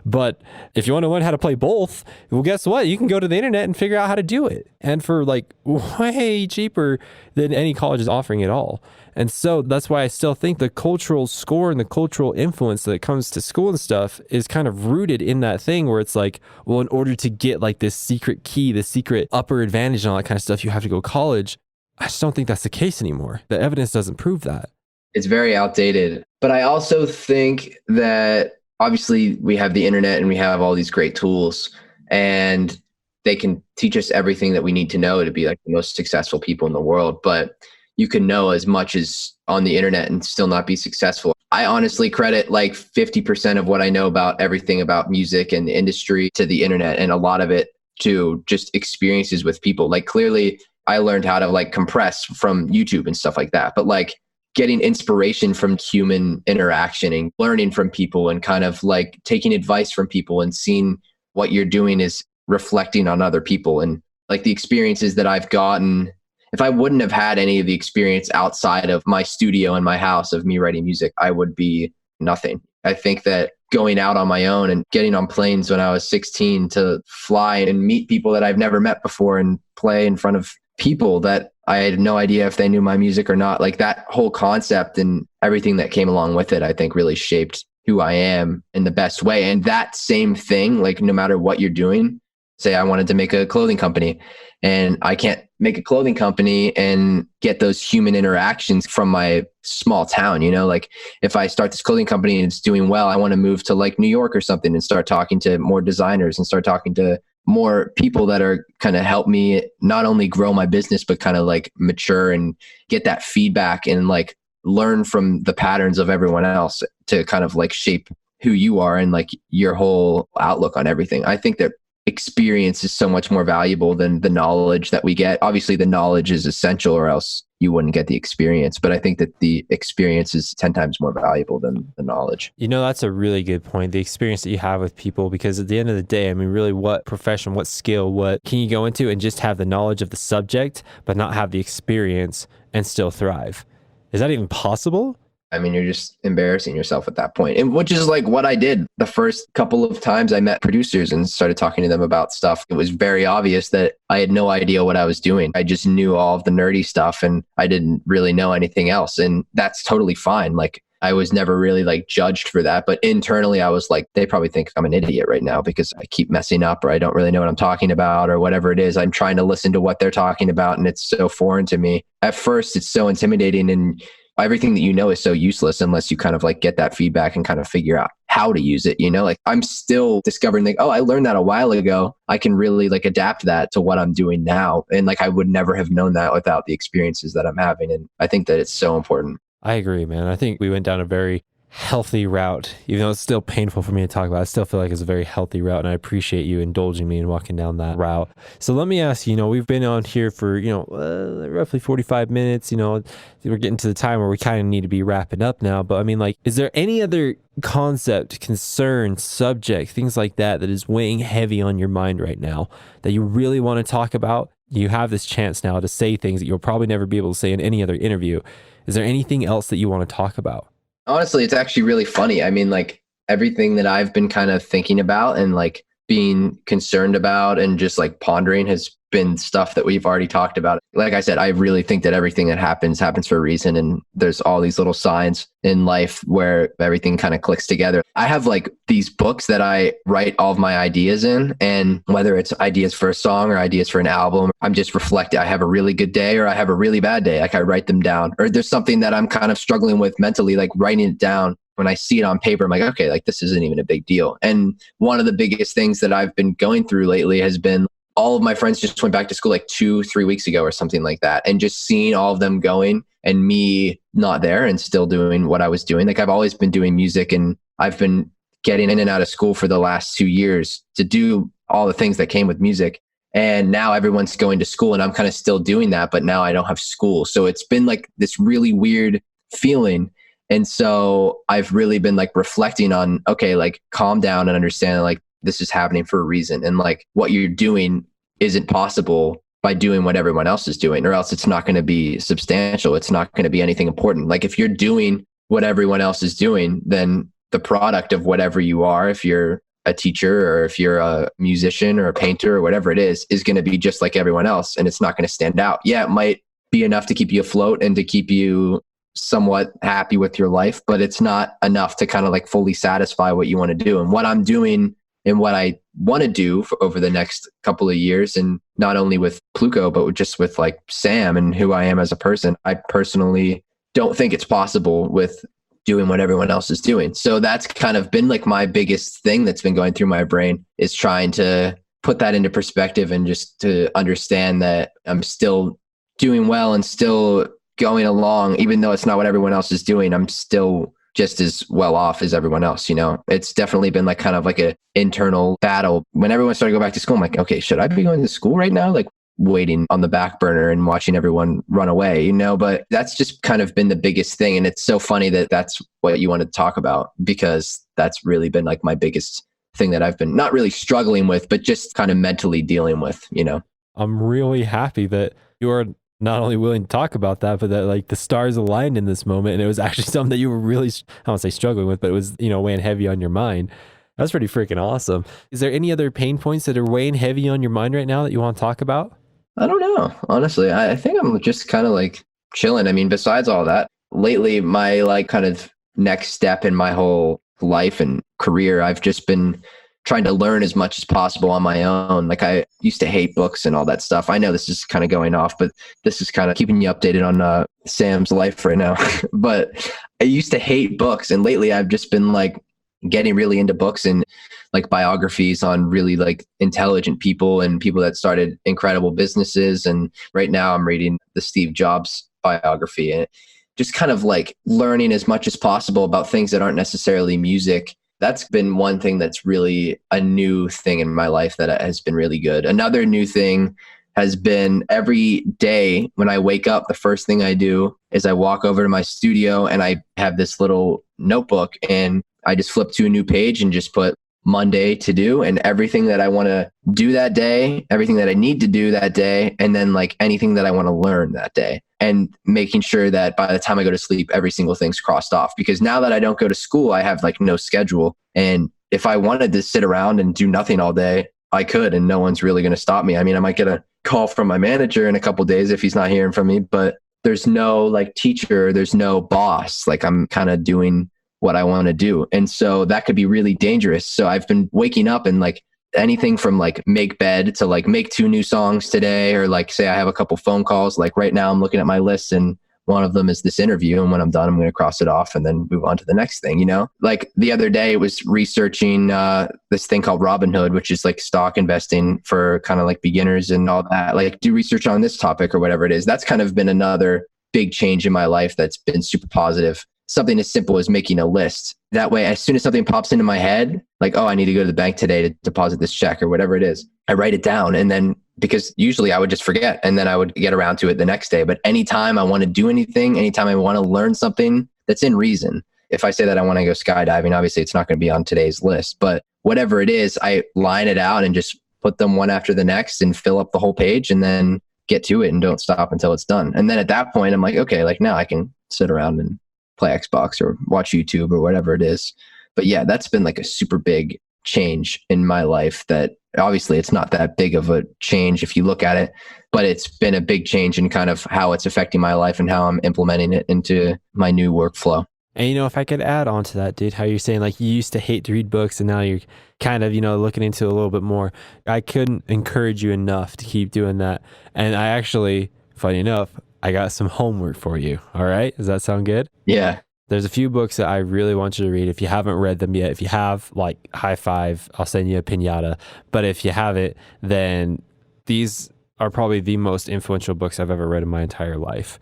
But if you want to learn how to play both, well, guess what? You can go to the internet and figure out how to do it. And for like way cheaper than any college is offering at all. And so that's why I still think the cultural score and the cultural influence that comes to school and stuff is kind of rooted in that thing where it's like, well, in order to get like this secret key, the secret upper advantage and all that kind of stuff, you have to go to college. I just don't think that's the case anymore. The evidence doesn't prove that. It's very outdated. But I also think that obviously we have the internet and we have all these great tools, and they can teach us everything that we need to know to be like the most successful people in the world. But you can know as much as on the internet and still not be successful. I honestly credit like 50% of what I know about everything about music and the industry to the internet, and a lot of it to just experiences with people. Like clearly I learned how to like compress from YouTube and stuff like that. But like getting inspiration from human interaction and learning from people and kind of like taking advice from people and seeing what you're doing is reflecting on other people. And like the experiences that I've gotten, if I wouldn't have had any of the experience outside of my studio and my house of me writing music, I would be nothing. I think that going out on my own and getting on planes when I was 16 to fly and meet people that I've never met before and play in front of people that I had no idea if they knew my music or not. Like that whole concept and everything that came along with it, I think really shaped who I am in the best way. And that same thing, like no matter what you're doing, say I wanted to make a clothing company and I can't make a clothing company and get those human interactions from my small town, like if I start this clothing company and it's doing well, I want to move to like New York or something and start talking to more designers and start talking to more people that are kind of help me not only grow my business, but kind of like mature and get that feedback and like learn from the patterns of everyone else to kind of like shape who you are and like your whole outlook on everything. I think that experience is so much more valuable than the knowledge that we get. Obviously the knowledge is essential or else you wouldn't get the experience. But I think that the experience is 10 times more valuable than the knowledge. That's a really good point. The experience that you have with people, because at the end of the day, I mean, really what profession, what skill, what can you go into and just have the knowledge of the subject, but not have the experience and still thrive? Is that even possible? I mean, you're just embarrassing yourself at that point. And which is like what I did the first couple of times I met producers and started talking to them about stuff. It was very obvious that I had no idea what I was doing. I just knew all of the nerdy stuff and I didn't really know anything else. And that's totally fine. Like I was never really like judged for that. But internally I was like, they probably think I'm an idiot right now because I keep messing up or I don't really know what I'm talking about or whatever it is. I'm trying to listen to what they're talking about and it's so foreign to me. At first it's so intimidating and everything that you know is so useless unless you kind of like get that feedback and kind of figure out how to use it, like I'm still discovering like, oh, I learned that a while ago. I can really like adapt that to what I'm doing now. And like, I would never have known that without the experiences that I'm having. And I think that it's so important. I agree, man. I think we went down a very healthy route, even though it's still painful for me to talk about. I still feel like it's a very healthy route and I appreciate you indulging me in walking down that route. So let me ask you, we've been on here for, roughly 45 minutes, we're getting to the time where we kind of need to be wrapping up now. But I mean, like, is there any other concept, concern, subject, things like that is weighing heavy on your mind right now that you really want to talk about? You have this chance now to say things that you'll probably never be able to say in any other interview. Is there anything else that you want to talk about? Honestly, it's actually really funny. I mean, like everything that I've been kind of thinking about and like being concerned about and just like pondering has been stuff that we've already talked about. Like I said, I really think that everything that happens for a reason. And there's all these little signs in life where everything kind of clicks together. I have like these books that I write all of my ideas in. And whether it's ideas for a song or ideas for an album, I'm just reflecting. I have a really good day or I have a really bad day. Like I write them down. Or there's something that I'm kind of struggling with mentally, like writing it down. When I see it on paper, I'm like, okay, like this isn't even a big deal. And one of the biggest things that I've been going through lately has been all of my friends just went back to school like 2-3 weeks ago or something like that. And just seeing all of them going and me not there and still doing what I was doing. Like I've always been doing music and I've been getting in and out of school for the last 2 years to do all the things that came with music. And now everyone's going to school and I'm kind of still doing that, but now I don't have school. So it's been like this really weird feeling. And so I've really been like reflecting on, okay, like calm down and understand like this is happening for a reason. And like what you're doing isn't possible by doing what everyone else is doing, or else it's not going to be substantial. It's not going to be anything important. Like if you're doing what everyone else is doing, then the product of whatever you are, if you're a teacher or if you're a musician or a painter or whatever it is going to be just like everyone else. And it's not going to stand out. Yeah, it might be enough to keep you afloat and to keep you somewhat happy with your life, but it's not enough to kind of like fully satisfy what you want to do. And what I'm doing and what I want to do for over the next couple of years, and not only with Pluko, but just with like Sam and who I am as a person, I personally don't think it's possible with doing what everyone else is doing. So that's kind of been like my biggest thing that's been going through my brain, is trying to put that into perspective and just to understand that I'm still doing well and still going along, even though it's not what everyone else is doing. I'm still just as well off as everyone else. It's definitely been like kind of like an internal battle. When everyone started to go back to school, I'm like, okay, should I be going to school right now? Like waiting on the back burner and watching everyone run away, but that's just kind of been the biggest thing. And it's so funny that that's what you wanted to talk about, because that's really been like my biggest thing that I've been not really struggling with, but just kind of mentally dealing with, I'm really happy that you are not only willing to talk about that, but that like the stars aligned in this moment. And it was actually something that you were really, I don't say struggling with, but it was, weighing heavy on your mind. That's pretty freaking awesome. Is there any other pain points that are weighing heavy on your mind right now that you want to talk about? I don't know. Honestly, I think I'm just kind of like chilling. I mean, besides all that, lately, my like kind of next step in my whole life and career, I've just been trying to learn as much as possible on my own. Like I used to hate books and all that stuff. I know this is kind of going off, but this is kind of keeping you updated on Sam's life right now. But I used to hate books, and lately I've just been like getting really into books and like biographies on really like intelligent people and people that started incredible businesses. And right now I'm reading the Steve Jobs biography, and just kind of like learning as much as possible about things that aren't necessarily music. That's been one thing that's really a new thing in my life that has been really good. Another new thing has been every day when I wake up, the first thing I do is I walk over to my studio and I have this little notebook and I just flip to a new page and just put Monday to do, and everything that I want to do that day, everything that I need to do that day, and then like anything that I want to learn that day, and making sure that by the time I go to sleep, every single thing's crossed off. Because now that I don't go to school, I have like no schedule. And if I wanted to sit around and do nothing all day, I could, and no one's really going to stop me. I mean, I might get a call from my manager in a couple of days if he's not hearing from me, but there's no like teacher, there's no boss. Like I'm kind of doing what I want to do. And so that could be really dangerous. So I've been waking up and like anything from like make bed to like make 2 new songs today, or like say I have a couple phone calls. Like right now I'm looking at my list and one of them is this interview. And when I'm done, I'm going to cross it off and then move on to the next thing, you know? Like the other day it was researching this thing called Robinhood, which is like stock investing for kind of like beginners and all that. Like do research on this topic or whatever it is. That's kind of been another big change in my life that's been super positive. Something as simple as making a list. That way, as soon as something pops into my head, like, oh, I need to go to the bank today to deposit this check or whatever it is, I write it down. And then because usually I would just forget and then I would get around to it the next day. But anytime I want to do anything, anytime I want to learn something that's in reason, if I say that I want to go skydiving, obviously it's not going to be on today's list, but whatever it is, I line it out and just put them one after the next and fill up the whole page and then get to it and don't stop until it's done. And then at that point, I'm like, okay, like now I can sit around and play Xbox or watch YouTube or whatever it is. But yeah, that's been like a super big change in my life that obviously it's not that big of a change if you look at it, but it's been a big change in kind of how it's affecting my life and how I'm implementing it into my new workflow. And, you know, if I could add on to that, dude, how you're saying like you used to hate to read books and now you're kind of, you know, looking into it a little bit more. I couldn't encourage you enough to keep doing that. And I actually, funny enough, I got some homework for you. All right. Does that sound good? Yeah. There's a few books that I really want you to read. If you haven't read them yet, if you have, like, high five, I'll send you a piñata. But if you haven't, then these are probably the most influential books I've ever read in my entire life.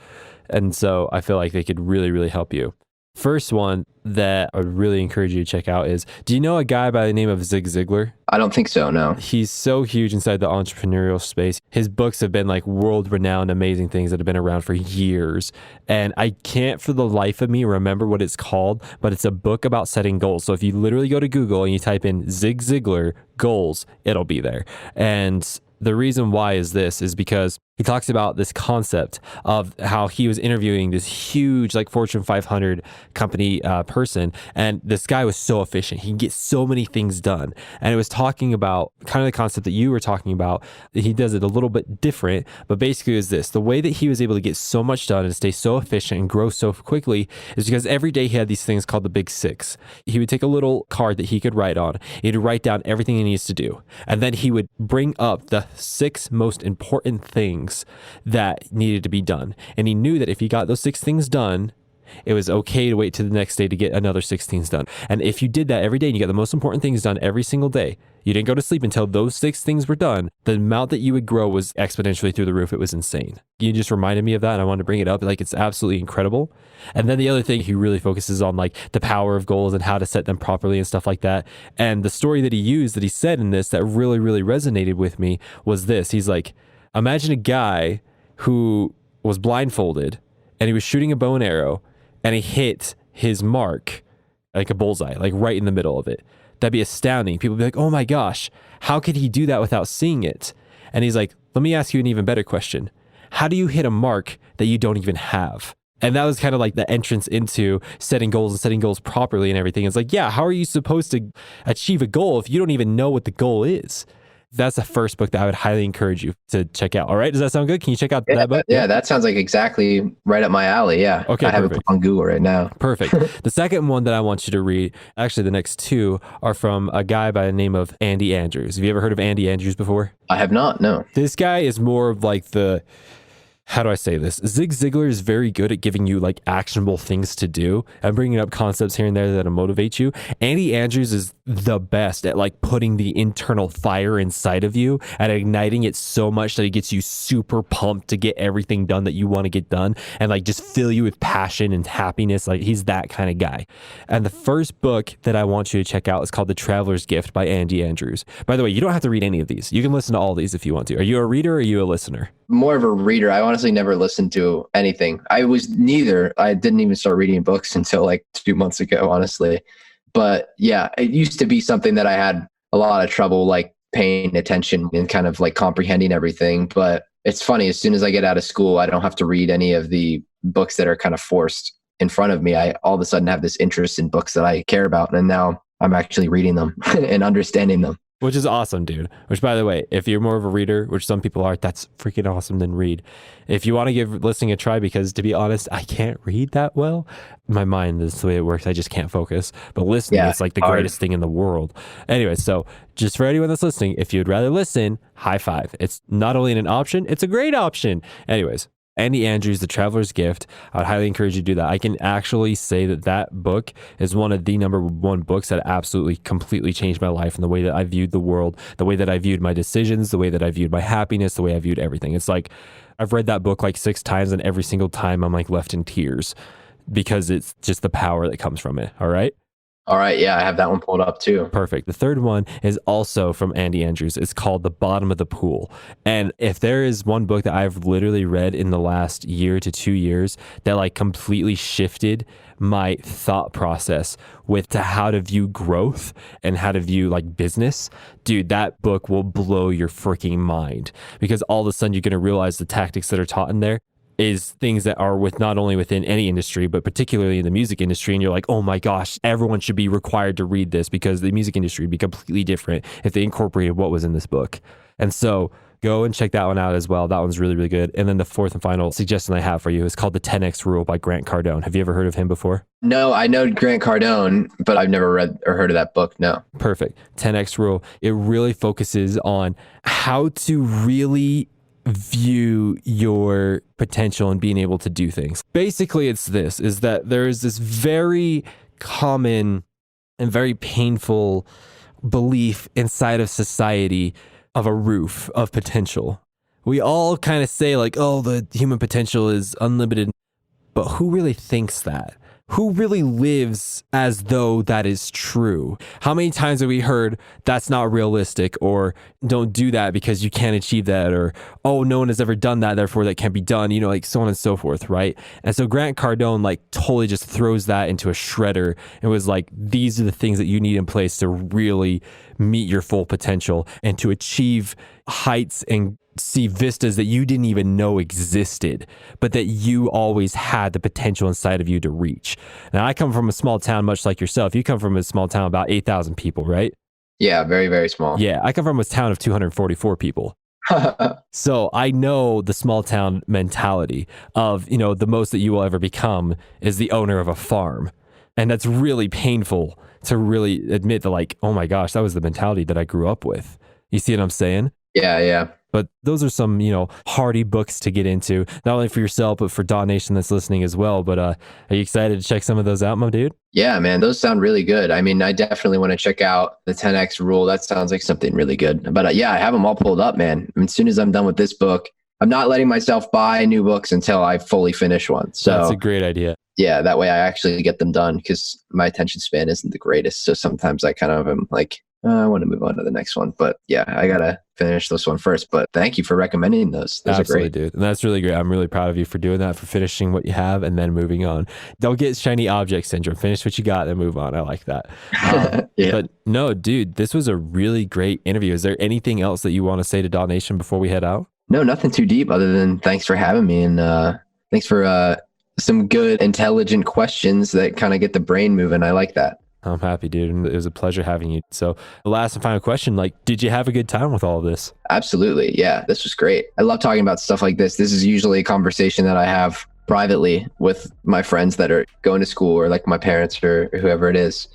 And so I feel like they could really, really help you. First one that I would really encourage you to check out is, do you know a guy by the name of Zig Ziglar? I don't think so, no. He's so huge inside the entrepreneurial space. His books have been like world-renowned, amazing things that have been around for years. And I can't for the life of me remember what it's called, but it's a book about setting goals. So if you literally go to Google and you type in Zig Ziglar goals, it'll be there. And the reason why is because he talks about this concept of how he was interviewing this huge, like Fortune 500 company person. And this guy was so efficient. He can get so many things done. And it was talking about kind of the concept that you were talking about. He does it a little bit different, but basically is this: the way that he was able to get so much done and stay so efficient and grow so quickly is because every day he had these things called the Big Six. He would take a little card that he could write on. He'd write down everything he needs to do. And then he would bring up the 6 most important things that needed to be done. And he knew that if he got those 6 things done, it was okay to wait to the next day to get another 6 things done. And if you did that every day and you got the most important things done every single day, you didn't go to sleep until those 6 things were done, the amount that you would grow was exponentially through the roof. It was insane. You just reminded me of that and I wanted to bring it up. Like, it's absolutely incredible. And then the other thing, he really focuses on like the power of goals and how to set them properly and stuff like that. And the story that he used, that he said in this that really, really resonated with me was this. He's like, imagine a guy who was blindfolded and he was shooting a bow and arrow and he hit his mark like a bullseye, like right in the middle of it. That'd be astounding. People would be like, oh my gosh, how could he do that without seeing it? And he's like, let me ask you an even better question. How do you hit a mark that you don't even have? And that was kind of like the entrance into setting goals and setting goals properly and everything. It's like, yeah, how are you supposed to achieve a goal if you don't even know what the goal is? That's the first book that I would highly encourage you to check out. All right. Does that sound good? Can you check out that book? Yeah, that sounds like exactly right up my alley. Yeah. Okay, I have it perfect. on Google right now. Perfect. The second one that I want you to read, actually the next two are from a guy by the name of Andy Andrews. Have you ever heard of Andy Andrews before? I have not, no. This guy is more of like how do I say this? Zig Ziglar is very good at giving you like actionable things to do and bringing up concepts here and there that'll motivate you. Andy Andrews is the best at like putting the internal fire inside of you and igniting it so much that it gets you super pumped to get everything done that you want to get done and like just fill you with passion and happiness. Like he's that kind of guy. And the first book that I want you to check out is called The Traveler's Gift by Andy Andrews. By the way, you don't have to read any of these. You can listen to all these if you want to. Are you a reader or are you a listener? More of a reader. I honestly never listened to anything. I was neither. I didn't even start reading books until like 2 months ago, honestly. But yeah, it used to be something that I had a lot of trouble like paying attention and kind of like comprehending everything. But it's funny, as soon as I get out of school, I don't have to read any of the books that are kind of forced in front of me. I all of a sudden have this interest in books that I care about. And now I'm actually reading them and understanding them. Which is awesome, dude. Which, by the way, if you're more of a reader, which some people are, that's freaking awesome, then read. If you want to give listening a try, because to be honest, I can't read that well. My mind is the way it works. I just can't focus. But listening is like the greatest thing in the world. Anyway, so just for anyone that's listening, if you'd rather listen, high five. It's not only an option, it's a great option. Anyways, Andy Andrews, The Traveler's Gift. I would highly encourage you to do that. I can actually say that that book is one of the number one books that absolutely completely changed my life and the way that I viewed the world, the way that I viewed my decisions, the way that I viewed my happiness, the way I viewed everything. It's like I've read that book like 6 times and every single time I'm like left in tears because it's just the power that comes from it. All right. All right. Yeah, I have that one pulled up too. Perfect. The third one is also from Andy Andrews. It's called The Bottom of the Pool. And if there is one book that I've literally read in the last year to 2 years that like completely shifted my thought process with to how to view growth and how to view like business, dude, that book will blow your freaking mind because all of a sudden you're going to realize the tactics that are taught in there is things that are with not only within any industry, but particularly in the music industry. And you're like, oh my gosh, everyone should be required to read this because the music industry would be completely different if they incorporated what was in this book. And so go and check that one out as well. That one's really, really good. And then the fourth and final suggestion I have for you is called The 10X Rule by Grant Cardone. Have you ever heard of him before? No, I know Grant Cardone, but I've never read or heard of that book. No. Perfect. 10X Rule. It really focuses on how to really view your potential and being able to do things. Basically, it's this, is that there is this very common and very painful belief inside of society of a roof of potential. We all kind of say like, oh, the human potential is unlimited, but who really thinks that? Who really lives as though that is true? How many times have we heard that's not realistic, or don't do that because you can't achieve that, or oh, no one has ever done that, therefore that can't be done, you know, like so on and so forth, right? And so Grant Cardone like totally just throws that into a shredder and was like, these are the things that you need in place to really meet your full potential and to achieve heights and see vistas that you didn't even know existed, but that you always had the potential inside of you to reach. Now, I come from a small town, much like yourself. You come from a small town, about 8,000 people, right? Yeah, very, very small. Yeah, I come from a town of 244 people. So I know the small town mentality of, you know, the most that you will ever become is the owner of a farm. And that's really painful to really admit that, like, oh my gosh, that was the mentality that I grew up with. You see what I'm saying? Yeah. But those are some, you know, hardy books to get into, not only for yourself, but for Daw Nation that's listening as well. But are you excited to check some of those out, my dude? Yeah, man, those sound really good. I mean, I definitely want to check out the 10X Rule. That sounds like something really good. But yeah, I have them all pulled up, man. I mean, as soon as I'm done with this book, I'm not letting myself buy new books until I fully finish one. So that's a great idea. Yeah, that way I actually get them done because my attention span isn't the greatest. So sometimes I kind of am like, I want to move on to the next one. But yeah, I got to finish this one first. But thank you for recommending those. Those Absolutely, are great. dude. And that's really great. I'm really proud of you for doing that, for finishing what you have and then moving on. Don't get shiny object syndrome. Finish what you got, then move on. I like that. Yeah. But no, dude, this was a really great interview. Is there anything else that you want to say to Daw Nation before we head out? No, nothing too deep other than thanks for having me. And thanks for some good, intelligent questions that kind of get the brain moving. I like that. I'm happy, dude. And it was a pleasure having you. So the last and final question, like, did you have a good time with all of this? Absolutely. Yeah, this was great. I love talking about stuff like this. This is usually a conversation that I have privately with my friends that are going to school, or like my parents or whoever it is.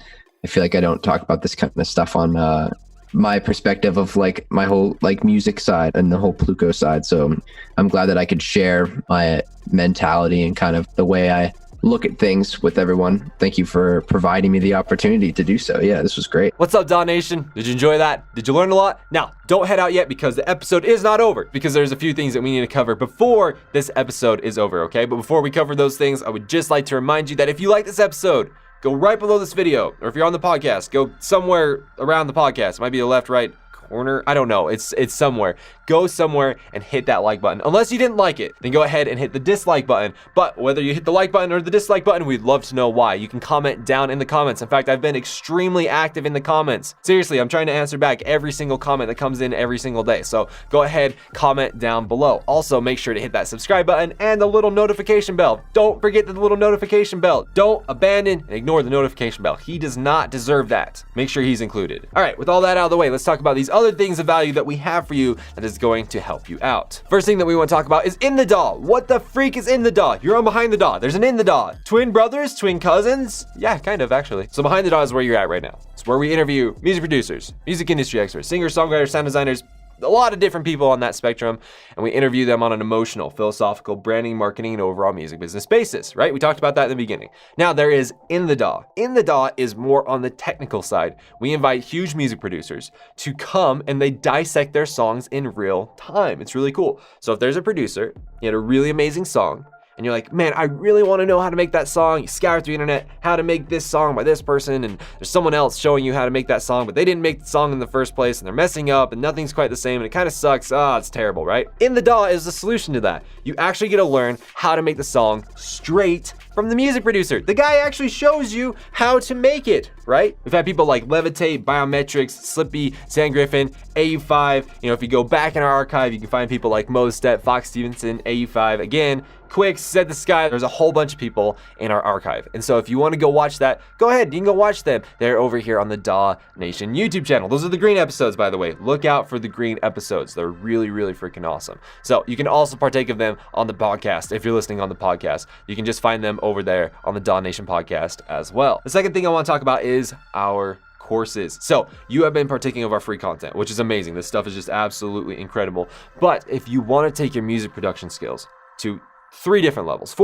I feel like I don't talk about this kind of stuff on my perspective of like my whole like music side and the whole Pluko side. So I'm glad that I could share my mentality and kind of the way I look at things with everyone. Thank you for providing me the opportunity to do so. Yeah, this was great. What's up, DAW Nation? Did you enjoy that? Did you learn a lot? Now, don't head out yet because the episode is not over, because there's a few things that we need to cover before this episode is over, okay? But before we cover those things, I would just like to remind you that if you like this episode, go right below this video, or if you're on the podcast, go somewhere around the podcast. It might be the left, right corner. I don't know. It's somewhere. Go somewhere and hit that like button. Unless you didn't like it, then go ahead and hit the dislike button. But whether you hit the like button or the dislike button, we'd love to know why. You can comment down in the comments. In fact, I've been extremely active in the comments. Seriously, I'm trying to answer back every single comment that comes in every single day. So go ahead, comment down below. Also, make sure to hit that subscribe button and the little notification bell. Don't forget the little notification bell. Don't abandon and ignore the notification bell. He does not deserve that. Make sure he's included. All right, with all that out of the way, let's talk about these other things of value that we have for you that is going to help you out. First thing that we want to talk about is in the DAW. What the freak is in the DAW? You're on Behind the DAW. There's an in the DAW. Twin brothers, twin cousins? Yeah, kind of actually. So Behind the DAW is where you're at right now. It's where we interview music producers, music industry experts, singers, songwriters, sound designers, a lot of different people on that spectrum, and we interview them on an emotional, philosophical, branding, marketing, and overall music business basis, right? We talked about that in the beginning. Now there is in the DAW. In the DAW is more on the technical side. We invite huge music producers to come and they dissect their songs in real time. It's really cool. So if there's a producer, he had a really amazing song, and you're like, man, I really want to know how to make that song. You scour through the internet, how to make this song by this person, and there's someone else showing you how to make that song, but they didn't make the song in the first place, and they're messing up, and nothing's quite the same, and it kind of sucks. It's terrible, right? In the DAW is the solution to that. You actually get to learn how to make the song straight from the music producer. The guy actually shows you how to make it, right? We've had people like Levitate, Biometrics, Slippy, San Griffin, AU5. You know, if you go back in our archive, you can find people like Mostep, Fox Stevenson, AU5. Again, Quicks, Set the Sky. There's a whole bunch of people in our archive. And so if you want to go watch that, go ahead. You can go watch them. They're over here on the DAW Nation YouTube channel. Those are the green episodes, by the way. Look out for the green episodes. They're really, really freaking awesome. So you can also partake of them on the podcast. If you're listening on the podcast, you can just find them over there on the DAW Nation podcast as well. The second thing I want to talk about is our courses. So you have been partaking of our free content, which is amazing. This stuff is just absolutely incredible. But if you want to take your music production skills to 4 different levels,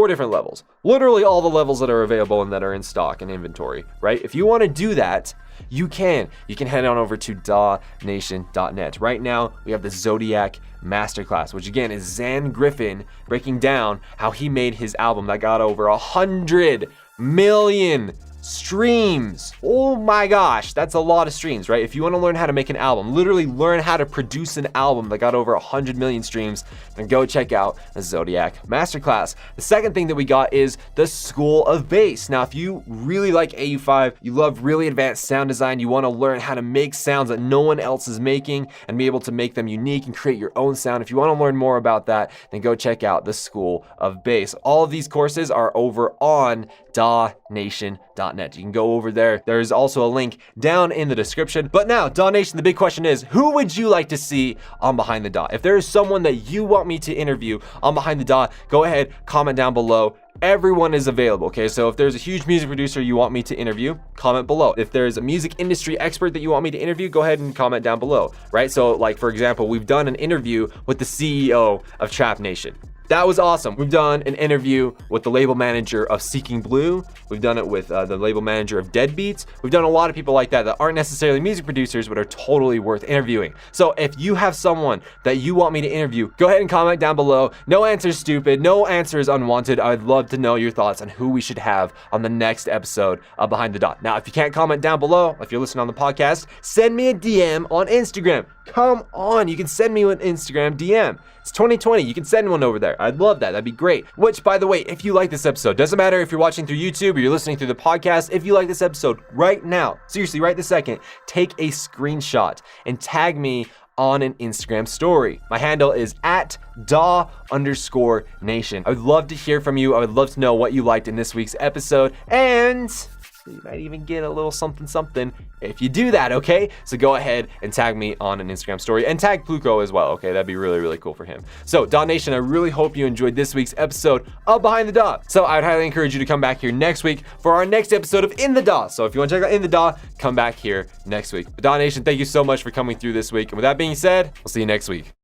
literally all the levels that are available and that are in stock and inventory, right? If you want to do that, you can head on over to dawnation.net. Right now, we have the Zodiac Masterclass, which again is Zan Griffin breaking down how he made his album that got over 100 million streams. Oh my gosh, that's a lot of streams, right? If you want to learn how to make an album, literally learn how to produce an album that got over 100 million streams, then go check out the Zodiac Masterclass. The second thing that we got is the School of Bass. Now, if you really like AU5, you love really advanced sound design, you want to learn how to make sounds that no one else is making and be able to make them unique and create your own sound. If you want to learn more about that, then go check out the School of Bass. All of these courses are over on dawnation.net. You can go over there. There's also a link down in the description. But now, DAW Nation, the big question is, who would you like to see on Behind the DAW? If there is someone that you want me to interview on Behind the DAW, go ahead, comment down below. Everyone is available, okay? So if there's a huge music producer you want me to interview, comment below. If there's a music industry expert that you want me to interview, go ahead and comment down below, right? So like, for example, we've done an interview with the CEO of Trap Nation. That was awesome. We've done an interview with the label manager of Seeking Blue. We've done it with the label manager of Deadbeats. We've done a lot of people like that aren't necessarily music producers, but are totally worth interviewing. So if you have someone that you want me to interview, go ahead and comment down below. No answer is stupid. No answer is unwanted. I'd love to know your thoughts on who we should have on the next episode of Behind the DAW. Now, if you can't comment down below, if you're listening on the podcast, send me a DM on Instagram. Come on, you can send me an Instagram DM. It's 2020, you can send one over there. I'd love that, that'd be great. Which, by the way, if you like this episode, doesn't matter if you're watching through YouTube or you're listening through the podcast, if you like this episode right now, seriously, right this second, take a screenshot and tag me on an Instagram story. My handle is @DAW_Nation. I would love to hear from you. I would love to know what you liked in this week's episode. And So you might even get a little something if you do that, okay? So go ahead and tag me on an Instagram story and tag Pluko as well, okay? That'd be really, really cool for him. So DAW Nation, I really hope you enjoyed this week's episode of Behind the DAW. So I would highly encourage you to come back here next week for our next episode of In the DAW. So if you want to check out In the DAW, come back here next week. But DAW Nation, thank you so much for coming through this week. And with that being said, we'll see you next week.